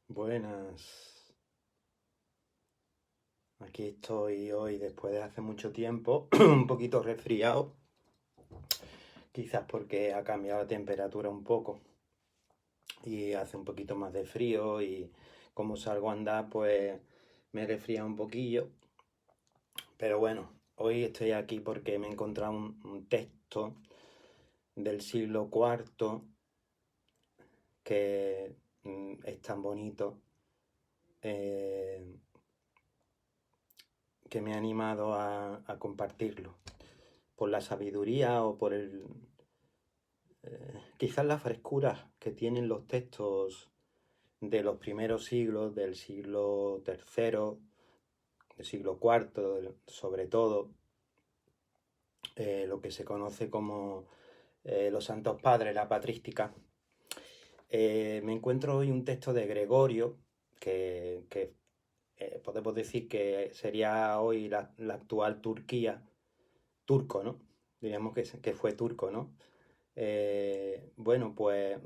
Buenas, aquí estoy hoy después de hace mucho tiempo, un poquito resfriado, quizás porque ha cambiado la temperatura un poco y hace un poquito más de frío y como salgo a andar pues me resfría un poquillo, pero bueno, hoy estoy aquí porque me he encontrado un texto del siglo IV que es tan bonito. eh, que me ha animado a compartirlo, por la sabiduría o por quizás la frescura que tienen los textos de los primeros siglos, del siglo III, del siglo IV, sobre todo, lo que se conoce como los Santos Padres, la patrística. Me encuentro hoy un texto de Gregorio, que podemos decir que sería hoy la actual Turquía, turco, ¿no? Diríamos que fue turco, ¿no? Bueno, pues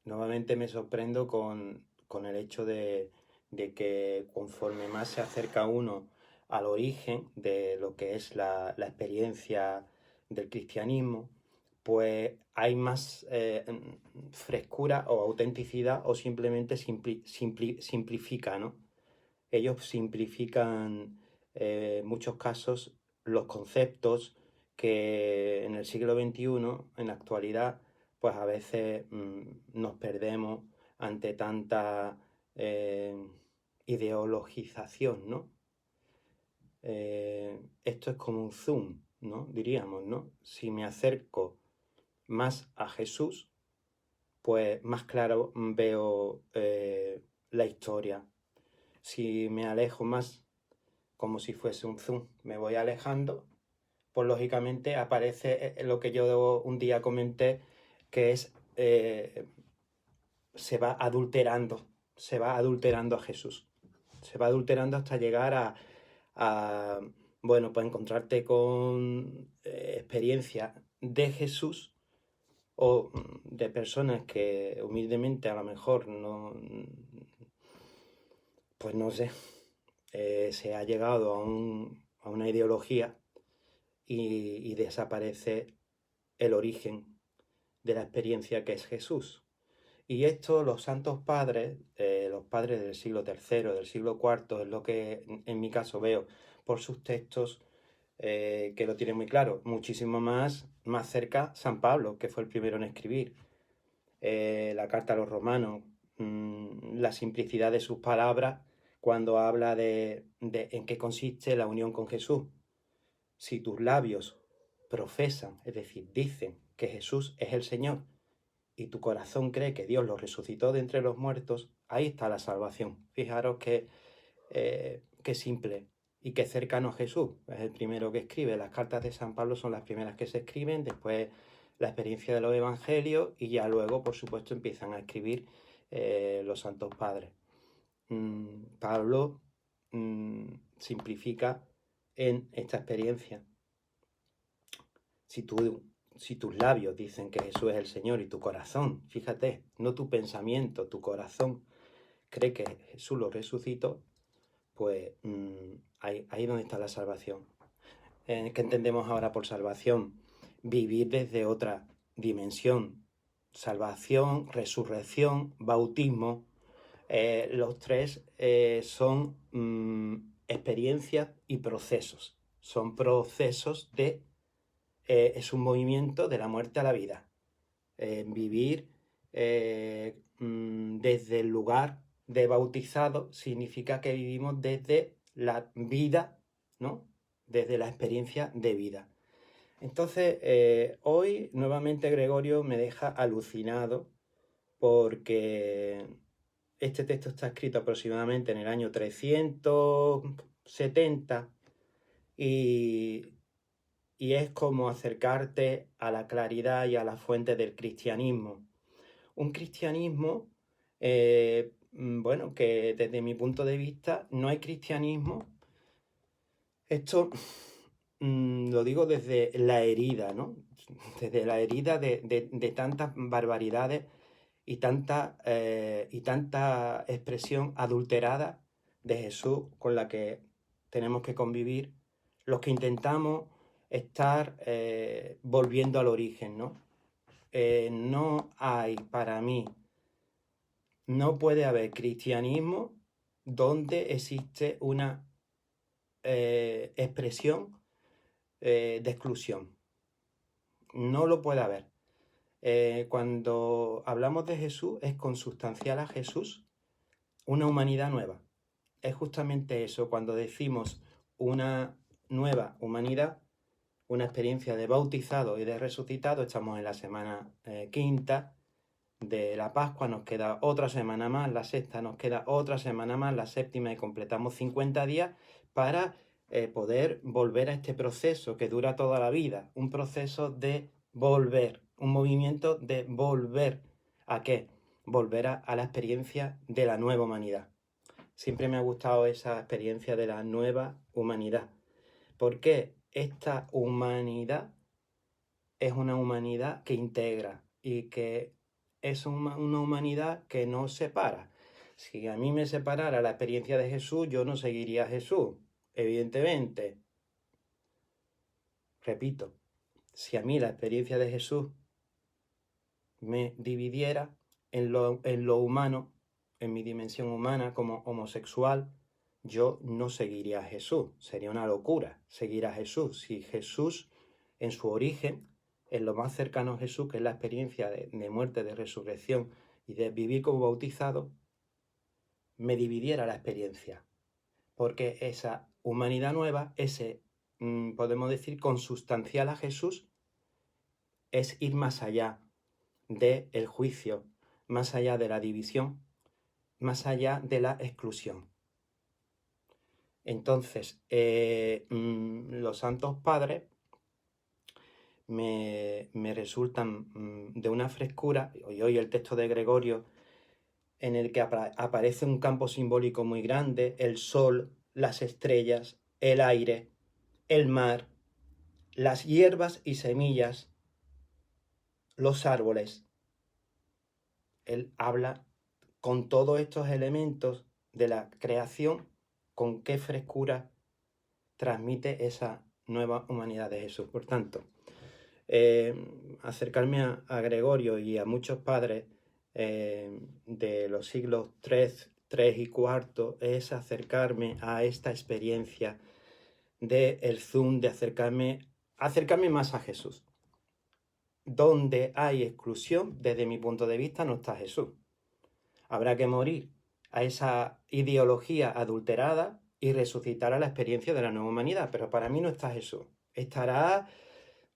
nuevamente me sorprendo con el hecho de que conforme más se acerca uno al origen de lo que es la experiencia del cristianismo, pues hay más frescura o autenticidad o simplemente simplifica, ¿no? Ellos simplifican en muchos casos los conceptos que en el siglo XXI, en la actualidad, pues a veces nos perdemos ante tanta ideologización, ¿no? Esto es como un zoom, ¿no? Diríamos, ¿no? Si me acerco más a Jesús, pues más claro veo la historia. Si me alejo más, como si fuese un zoom, me voy alejando, pues lógicamente aparece lo que yo un día comenté, que es se va adulterando a Jesús, se va adulterando hasta llegar a bueno, pues encontrarte con experiencias de Jesús o de personas que humildemente a lo mejor no, pues no sé, se ha llegado a una ideología y desaparece el origen de la experiencia que es Jesús. Y esto los santos padres, los padres del siglo III, del siglo IV, es lo que en mi caso veo por sus textos que lo tienen muy claro. Muchísimo más cerca San Pablo, que fue el primero en escribir. La carta a los romanos, la simplicidad de sus palabras cuando habla de en qué consiste la unión con Jesús. Si tus labios profesan, es decir, dicen que Jesús es el Señor y tu corazón cree que Dios lo resucitó de entre los muertos, ahí está la salvación. Fijaros que simple y que cercano a Jesús. Es el primero que escribe. Las cartas de San Pablo son las primeras que se escriben, después la experiencia de los evangelios y ya luego, por supuesto, empiezan a escribir los santos padres. Pablo simplifica en esta experiencia. Si, tú, si tus labios dicen que Jesús es el Señor y tu corazón, fíjate, no tu pensamiento, tu corazón cree que Jesús lo resucitó, pues ahí donde está la salvación. ¿Qué entendemos ahora por salvación? Vivir desde otra dimensión. Salvación, resurrección, bautismo. Los tres son experiencias y procesos. Son procesos es un movimiento de la muerte a la vida. Vivir desde el lugar de bautizado significa que vivimos desde la vida, ¿no? Desde la experiencia de vida. Entonces, hoy nuevamente Gregorio me deja alucinado porque este texto está escrito aproximadamente en el año 370 y es como acercarte a la claridad y a la fuente del cristianismo. Un cristianismo, bueno, que desde mi punto de vista no hay cristianismo. Esto lo digo desde la herida, ¿no? Desde la herida de tantas barbaridades tanta expresión adulterada de Jesús con la que tenemos que convivir los que intentamos estar volviendo al origen, ¿no? No hay, para mí, no puede haber cristianismo donde existe una expresión de exclusión. No lo puede haber. Cuando hablamos de Jesús, es consustancial a Jesús una humanidad nueva. Es justamente eso, cuando decimos una nueva humanidad, una experiencia de bautizado y de resucitado. Estamos en la semana quinta de la Pascua, nos queda otra semana más, la sexta nos queda otra semana más, la séptima, y completamos 50 días para poder volver a este proceso que dura toda la vida, un proceso de volver, un movimiento de volver. ¿A qué? Volver a la experiencia de la nueva humanidad. Siempre me ha gustado esa experiencia de la nueva humanidad. ¿Por qué? Esta humanidad es una humanidad que integra y que es una humanidad que no separa. Si a mí me separara la experiencia de Jesús, yo no seguiría a Jesús, evidentemente. Repito, si a mí la experiencia de Jesús me dividiera en lo humano, en mi dimensión humana como homosexual, yo no seguiría a Jesús. Sería una locura seguir a Jesús. Si Jesús, en su origen, en lo más cercano a Jesús, que es la experiencia de muerte, de resurrección y de vivir como bautizado, me dividiera la experiencia. Porque esa humanidad nueva, podemos decir, consustancial a Jesús, es ir más allá del juicio, más allá de la división, más allá de la exclusión. Entonces, los santos padres me resultan de una frescura, y hoy el texto de Gregorio, en el que aparece un campo simbólico muy grande, el sol, las estrellas, el aire, el mar, las hierbas y semillas, los árboles. Él habla con todos estos elementos de la creación, con qué frescura transmite esa nueva humanidad de Jesús. Por tanto, acercarme a Gregorio y a muchos padres de los siglos III y IV es acercarme a esta experiencia del Zoom, de acercarme más a Jesús. Donde hay exclusión, desde mi punto de vista, no está Jesús. Habrá que morir a esa ideología adulterada y resucitar a la experiencia de la nueva humanidad, pero para mí no está Jesús. Estará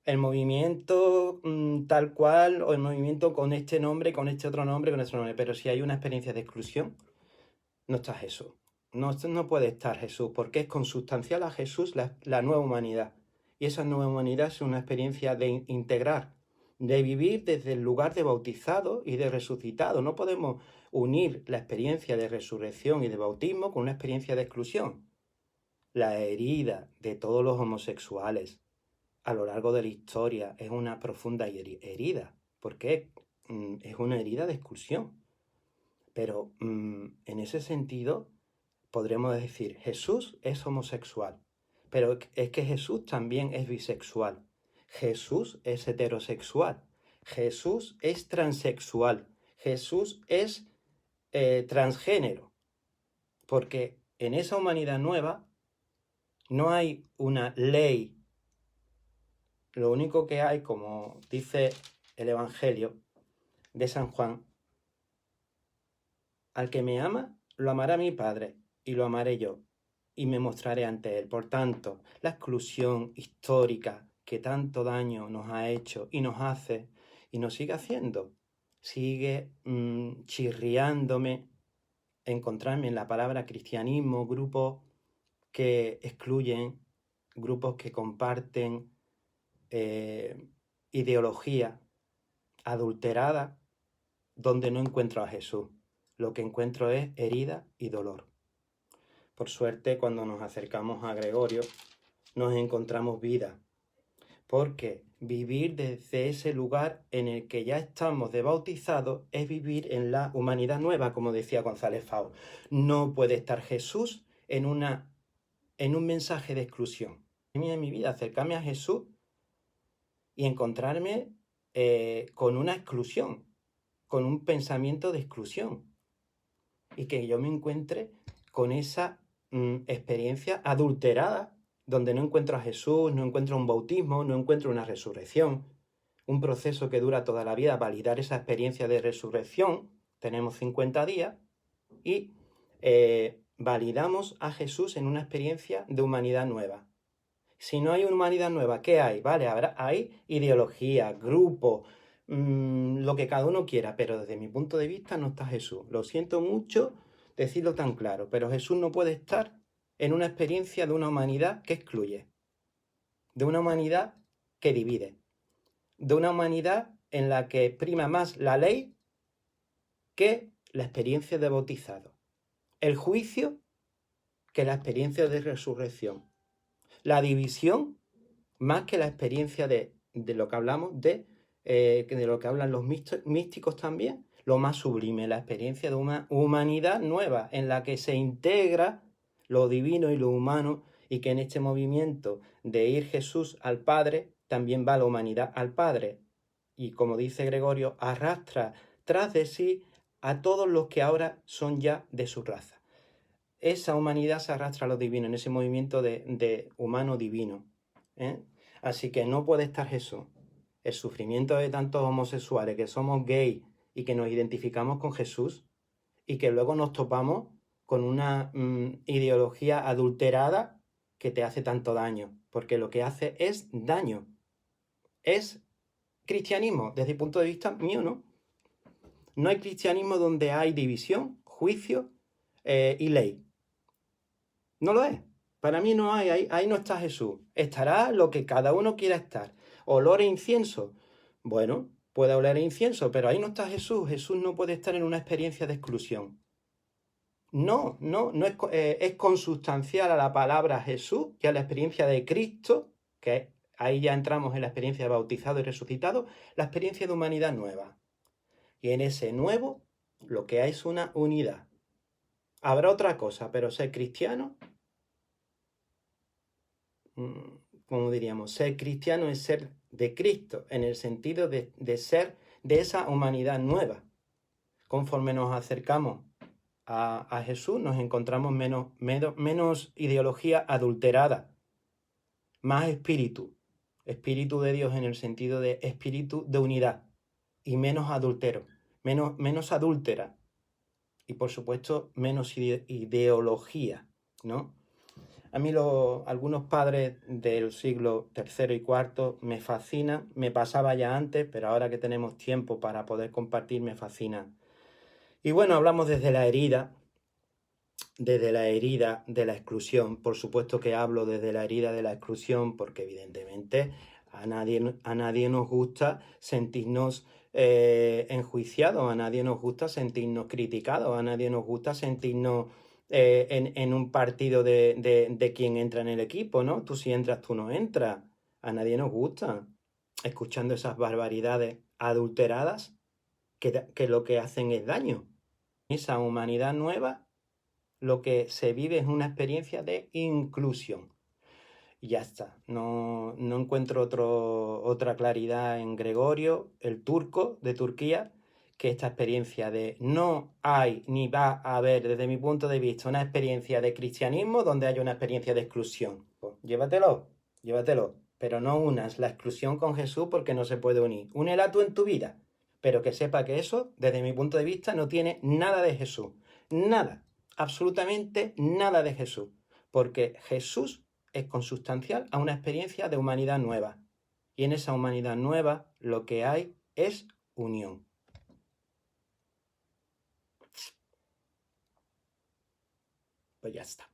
el movimiento tal cual, o el movimiento con este nombre, con este otro nombre, con este nombre, pero si hay una experiencia de exclusión, no está Jesús. No puede estar Jesús, porque es consustancial a Jesús la nueva humanidad. Y esa nueva humanidad es una experiencia de integrar, de vivir desde el lugar de bautizado y de resucitado. No podemos unir la experiencia de resurrección y de bautismo con una experiencia de exclusión. La herida de todos los homosexuales a lo largo de la historia es una profunda herida, porque es una herida de exclusión. Pero en ese sentido podremos decir, Jesús es homosexual, pero es que Jesús también es bisexual, Jesús es heterosexual, Jesús es transexual, Jesús es transgénero, porque en esa humanidad nueva no hay una ley. Lo único que hay, como dice el Evangelio de San Juan, al que me ama, lo amará mi Padre, y lo amaré yo, y me mostraré ante él. Por tanto, la exclusión histórica que tanto daño nos ha hecho y nos hace, y nos sigue haciendo, sigue chirriándome encontrarme en la palabra cristianismo, grupos que excluyen, grupos que comparten ideología adulterada, donde no encuentro a Jesús. Lo que encuentro es herida y dolor. Por suerte, cuando nos acercamos a Gregorio, nos encontramos vida, porque Vivir desde ese lugar en el que ya estamos de bautizados es vivir en la humanidad nueva, como decía González Fao. No puede estar Jesús en un mensaje de exclusión. En mi vida, acercarme a Jesús y encontrarme con una exclusión, con un pensamiento de exclusión. Y que yo me encuentre con esa experiencia adulterada, donde no encuentro a Jesús, no encuentro un bautismo, no encuentro una resurrección, un proceso que dura toda la vida, validar esa experiencia de resurrección. Tenemos 50 días y validamos a Jesús en una experiencia de humanidad nueva. Si no hay una humanidad nueva, ¿qué hay? Vale, hay ideología, grupo, lo que cada uno quiera, pero desde mi punto de vista no está Jesús. Lo siento mucho decirlo tan claro, pero Jesús no puede estar en una experiencia de una humanidad que excluye, de una humanidad que divide, de una humanidad en la que prima más la ley que la experiencia de bautizado, el juicio que la experiencia de resurrección, la división más que la experiencia de lo que hablamos, de lo que hablan los místicos también, lo más sublime, la experiencia de una humanidad nueva en la que se integra lo divino y lo humano, y que en este movimiento de ir Jesús al Padre también va la humanidad al Padre, y como dice Gregorio, arrastra tras de sí a todos los que ahora son ya de su raza. Esa humanidad se arrastra a lo divino, en ese movimiento de humano divino. Así que no puede estar Jesús. El sufrimiento de tantos homosexuales que somos gays y que nos identificamos con Jesús y que luego nos topamos con una ideología adulterada que te hace tanto daño, porque lo que hace es daño. Es cristianismo, desde el punto de vista mío, ¿no? No hay cristianismo donde hay división, juicio y ley. No lo es. Para mí no hay, ahí no está Jesús. Estará lo que cada uno quiera estar. Olor e incienso. Bueno, puede oler incienso, pero ahí no está Jesús. Jesús no puede estar en una experiencia de exclusión. No es consustancial a la palabra Jesús y a la experiencia de Cristo, que ahí ya entramos en la experiencia de bautizado y resucitado, la experiencia de humanidad nueva. Y en ese nuevo lo que hay es una unidad. Habrá otra cosa, pero ser cristiano, como diríamos, ser cristiano es ser de Cristo, en el sentido de ser de esa humanidad nueva. Conforme nos acercamos a Jesús, nos encontramos menos ideología adulterada, más espíritu de Dios en el sentido de espíritu de unidad, y menos adultero, menos adúltera, y por supuesto menos ideología, ¿no? A mí algunos padres del siglo III y IV me fascinan, me pasaba ya antes, pero ahora que tenemos tiempo para poder compartir me fascina. Y bueno, hablamos desde la herida de la exclusión. Por supuesto que hablo desde la herida de la exclusión porque evidentemente a nadie nos gusta sentirnos enjuiciados, a nadie nos gusta sentirnos criticados, a nadie nos gusta sentirnos en un partido de quién entra en el equipo, ¿no? Tú si entras, tú no entras. A nadie nos gusta escuchando esas barbaridades adulteradas que lo que hacen es daño. Esa humanidad nueva lo que se vive es una experiencia de inclusión. Y ya está. No encuentro otra claridad en Gregorio, el turco de Turquía, que esta experiencia de no hay ni va a haber, desde mi punto de vista, una experiencia de cristianismo donde haya una experiencia de exclusión. Pues, llévatelo, pero no unas la exclusión con Jesús porque no se puede unir. Únela tú en tu vida, pero que sepa que eso, desde mi punto de vista, no tiene nada de Jesús. Nada, absolutamente nada de Jesús, porque Jesús es consustancial a una experiencia de humanidad nueva. Y en esa humanidad nueva lo que hay es unión. Pues ya está.